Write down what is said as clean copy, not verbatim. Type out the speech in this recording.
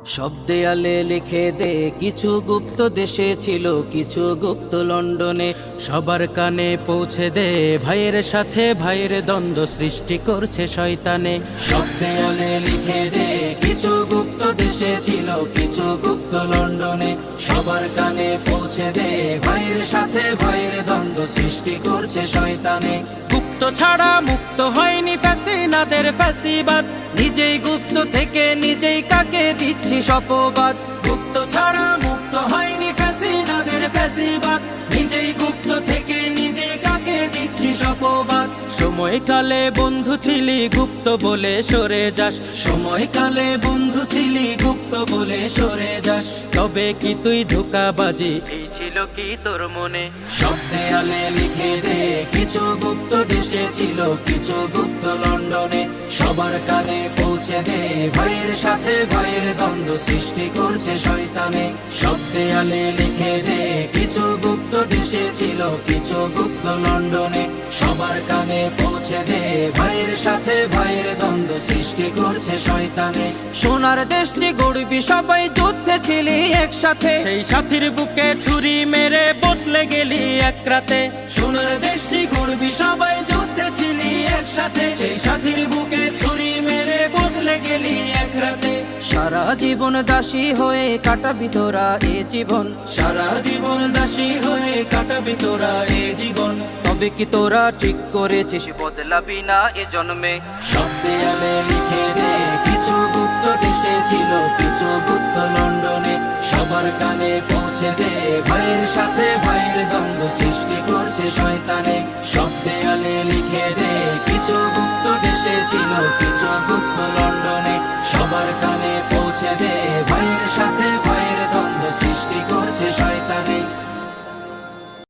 সব দেয়ালে লিখে দে কিছু গুপ্ত দেশে ছিল, কিছু গুপ্ত লন্ডনে। সবার কানে পৌঁছে দে ভাইয়ের সাথে ভাইয়ের দ্বন্দ্ব সৃষ্টি করছে শয়তানে। সব দেয়ালে লিখে দে কিছু গুপ্ত দেশে ছিল, কিছু গুপ্ত লন্ডনে। সবার কানে পৌঁছে দে ভাইয়ের সাথে ভাইয়ের দ্বন্দ্ব সৃষ্টি করছে শয়তানে। গুপ্ত ছাড়া মুক্ত হয়নি ফ্যাসিনাদের ফ্যাসিবাদ, নিজেই গুপ্ত থেকে নিজেই কাকে দিচ্ছি শপবাদ। গুপ্ত ছাড়া মুক্ত হয়নি ফ্যাসিনাদের ফ্যাসিবাদ, নিজেই গুপ্ত থেকে নিজেই কাকে দিচ্ছি শপবাদ। সময়কালে বন্ধু ছিলি গুপ্ত বলে সরে যাস, সময়কালে বন্ধু ছিলি গুপ্ত বলে সরে যাস। তবে কি তুই ধোঁকাবাজি, এই ছিল কি তোর মনে? সব দেয়ালে লিখে দে কিছু গুপ্ত দেশে ছিল, কিছু গুপ্ত লন্ডনে। সবার কানে পৌঁছে দে ভাইয়ের সাথে ভাইয়ের দ্বন্দ্ব সৃষ্টি করছে শয়তানে। সব দেয়ালে লিখে দে কিছু গুপ্ত দেশে ছিল, কিছু গুপ্ত লন্ডনে। সবার কানে পৌঁছে দে ভাইয়ের সাথে ভাইয়ের দ্বন্দ্ব সৃষ্টি করছে শয়তানে। সোনার দেশটি গড়বি সবাই যুদ্ধে ছিলি একসাথে, সেই সাথীর বুকে ছুরি মেরে বদলে গেলি এক রাতে। সোনার দেশটি গড়বি সবাই যুদ্ধে ছিলি একসাথে, সেই সাথীর বুকে ছুরি মেরে বদলে গেলি এক রাতে। সারা জীবন দাসী হয়ে কাটাবি তোরা এ জীবন, সারা জীবন দাসী হয়ে কাটাবি তোরা এ জীবন। তবে কি তোরা ঠিক করেছিস বদলাবি না এ জন্মে? সব দেয়ালে লিখে দে কিছু গুপ্ত দেশে ছিল, কিছু গুপ্ত লন্ডনে। সবার কানে পৌঁছে দে ভাইয়ের সাথে ভাইয়ের দ্বন্দ্ব সৃষ্টি করছে শয়তানে। সব দেয়ালে লিখে দে কিছু গুপ্ত দেশে ছিল, কিছু গুপ্ত লন্ডনে। সবার কানে পৌঁছে দে ভাইয়ের সাথে